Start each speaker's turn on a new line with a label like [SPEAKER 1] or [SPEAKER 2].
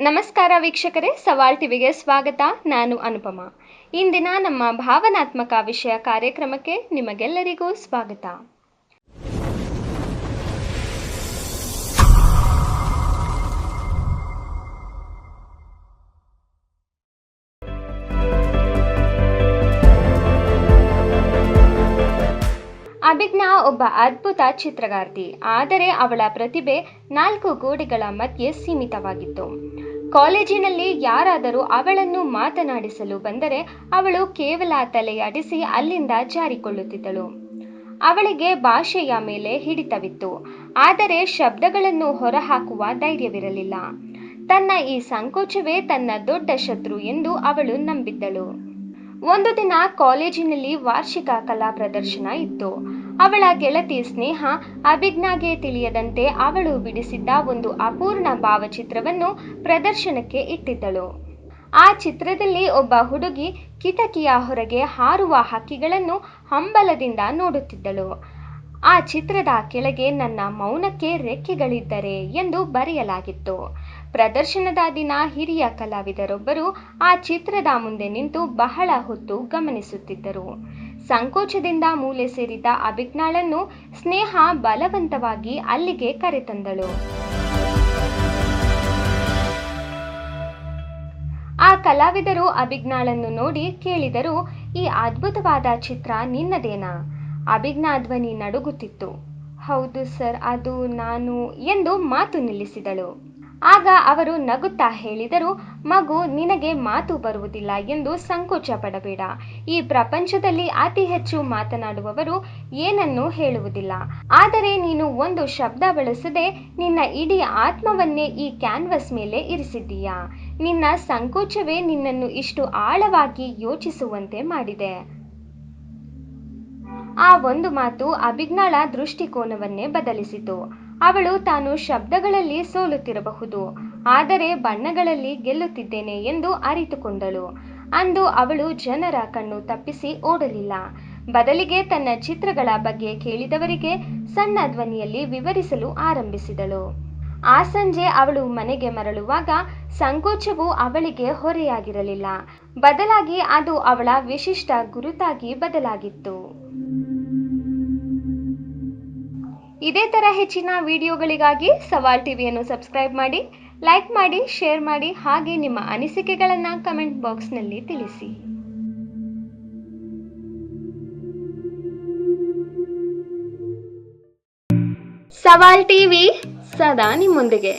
[SPEAKER 1] ನಮಸ್ಕಾರ ವೀಕ್ಷಕರೇ, ಸವಾಲ್ ಟಿವಿಗೆ ಸ್ವಾಗತ. ನಾನು ಅನುಪಮ. ಇಂದಿನ ನಮ್ಮ ಭಾವನಾತ್ಮಕ ವಿಷಯ ಕಾರ್ಯಕ್ರಮಕ್ಕೆ ನಿಮಗೆಲ್ಲರಿಗೂ ಸ್ವಾಗತ. ಅಭಿಜ್ಞಾ ಒಬ್ಬ ಅದ್ಭುತ ಚಿತ್ರಗಾರ್ತಿ. ಆದರೆ ಅವಳ ಪ್ರತಿಭೆ 4 ಗೋಡೆಗಳ ಮಧ್ಯೆ ಸೀಮಿತವಾಗಿತ್ತು. ಕಾಲೇಜಿನಲ್ಲಿ ಯಾರಾದರೂ ಅವಳನ್ನು ಮಾತನಾಡಿಸಲು ಬಂದರೆ ಅವಳು ಕೇವಲ ತಲೆಯಾಡಿಸಿ ಅಲ್ಲಿಂದ ಜಾರಿಕೊಳ್ಳುತ್ತಿದ್ದಳು. ಅವಳಿಗೆ ಭಾಷೆಯ ಮೇಲೆ ಹಿಡಿತವಿತ್ತು, ಆದರೆ ಶಬ್ದಗಳನ್ನು ಹೊರಹಾಕುವ ಧೈರ್ಯವಿರಲಿಲ್ಲ. ತನ್ನ ಈ ಸಂಕೋಚವೇ ತನ್ನ ದೊಡ್ಡ ಶತ್ರು ಎಂದು ಅವಳು ನಂಬಿದ್ದಳು. ಒಂದು ದಿನ ಕಾಲೇಜಿನಲ್ಲಿ ವಾರ್ಷಿಕ ಕಲಾ ಪ್ರದರ್ಶನ ಇತ್ತು. ಅವಳ ಗೆಳತಿ ಸ್ನೇಹ ಅಭಿಜ್ಞಾಗೆ ತಿಳಿಯದಂತೆ ಅವಳು ಬಿಡಿಸಿದ್ದ ಒಂದು ಅಪೂರ್ಣ ಭಾವಚಿತ್ರವನ್ನು ಪ್ರದರ್ಶನಕ್ಕೆ ಇಟ್ಟಿದ್ದಳು. ಆ ಚಿತ್ರದಲ್ಲಿ ಒಬ್ಬ ಹುಡುಗಿ ಕಿಟಕಿಯ ಹೊರಗೆ ಹಾರುವ ಹಕ್ಕಿಗಳನ್ನು ಹಂಬಲದಿಂದ ನೋಡುತ್ತಿದ್ದಳು. ಆ ಚಿತ್ರದ ಕೆಳಗೆ "ನನ್ನ ಮೌನಕ್ಕೆ ರೆಕ್ಕೆಗಳಿದ್ದರೆ" ಎಂದು ಬರೆಯಲಾಗಿತ್ತು. ಪ್ರದರ್ಶನದ ದಿನ ಹಿರಿಯ ಕಲಾವಿದರೊಬ್ಬರು ಆ ಚಿತ್ರದ ಮುಂದೆ ನಿಂತು ಬಹಳ ಹೊತ್ತು ಗಮನಿಸುತ್ತಿದ್ದರು. ಸಂಕೋಚದಿಂದ ಮೂಲೆ ಸೇರಿದ್ದ ಅಭಿಜ್ಞಾಳನ್ನು ಸ್ನೇಹ ಬಲವಂತವಾಗಿ ಅಲ್ಲಿಗೆ ಕರೆತಂದಳು. ಆ ಕಲಾವಿದರು ಅಭಿಜ್ಞಾಳನ್ನು ನೋಡಿ ಕೇಳಿದರು, "ಈ ಅದ್ಭುತವಾದ ಚಿತ್ರ ನಿನ್ನದೇನಾ?" ಅಭಿಜ್ಞಾ ಧ್ವನಿ ನಡುಗುತ್ತಿತ್ತು. "ಹೌದು ಸರ್, ಅದು ನಾನು" ಎಂದು ಮಾತು ನಿಲ್ಲಿಸಿದಳು. ಆಗ ಅವರು ನಗುತ್ತಾ ಹೇಳಿದರು, "ಮಗು, ನಿನಗೆ ಮಾತು ಬರುವುದಿಲ್ಲ ಎಂದು ಸಂಕೋಚ ಪಡಬೇಡ. ಈ ಪ್ರಪಂಚದಲ್ಲಿ ಅತಿ ಹೆಚ್ಚು ಮಾತನಾಡುವವರು ಏನನ್ನೂ ಹೇಳುವುದಿಲ್ಲ. ಆದರೆ ನೀನು ಒಂದು ಶಬ್ದ ಬಳಸದೆ ನಿನ್ನ ಇಡೀ ಆತ್ಮವನ್ನೇ ಈ ಕ್ಯಾನ್ವಾಸ್ ಮೇಲೆ ಇರಿಸಿದ್ದೀಯಾ. ನಿನ್ನ ಸಂಕೋಚವೇ ನಿನ್ನನ್ನು ಇಷ್ಟು ಆಳವಾಗಿ ಯೋಚಿಸುವಂತೆ ಮಾಡಿದೆ." ಆ ಒಂದು ಮಾತು ಅಭಿಜ್ಞಾಳ ದೃಷ್ಟಿಕೋನವನ್ನೇ ಬದಲಿಸಿತು. ಅವಳು ತಾನು ಶಬ್ದಗಳಲ್ಲಿ ಸೋಲುತ್ತಿರಬಹುದು, ಆದರೆ ಬಣ್ಣಗಳಲ್ಲಿ ಗೆಲ್ಲುತ್ತಿದ್ದೇನೆ ಎಂದು ಅರಿತುಕೊಂಡಳು. ಅಂದು ಅವಳು ಜನರ ಕಣ್ಣು ತಪ್ಪಿಸಿ ಓಡಲಿಲ್ಲ. ಬದಲಿಗೆ ತನ್ನ ಚಿತ್ರಗಳ ಬಗ್ಗೆ ಕೇಳಿದವರಿಗೆ ಸಣ್ಣ ಧ್ವನಿಯಲ್ಲಿ ವಿವರಿಸಲು ಆರಂಭಿಸಿದಳು. ಆ ಸಂಜೆ ಅವಳು ಮನೆಗೆ ಮರಳುವಾಗ ಸಂಕೋಚವು ಅವಳಿಗೆ ಹೊರೆಯಾಗಿರಲಿಲ್ಲ. ಬದಲಾಗಿ ಅದು ಅವಳ ವಿಶಿಷ್ಟ ಗುರುತಾಗಿ ಬದಲಾಗಿತ್ತು. ಇದೇ ತರ ಹೆಚ್ಚಿನ ವಿಡಿಯೋಗಳಿಗಾಗಿ ಸವಾಲ್ ಟಿವಿಯನ್ನು ಸಬ್ಸ್ಕ್ರೈಬ್ ಮಾಡಿ, ಲೈಕ್ ಮಾಡಿ, ಶೇರ್ ಮಾಡಿ, ಹಾಗೆ ನಿಮ್ಮ ಅನಿಸಿಕೆಗಳನ್ನು ಕಮೆಂಟ್ ಬಾಕ್ಸ್ನಲ್ಲಿ ತಿಳಿಸಿ. ಸವಾಲ್ ಟಿವಿ ಸದಾ ನಿಮ್ಮೊಂದಿಗೆ.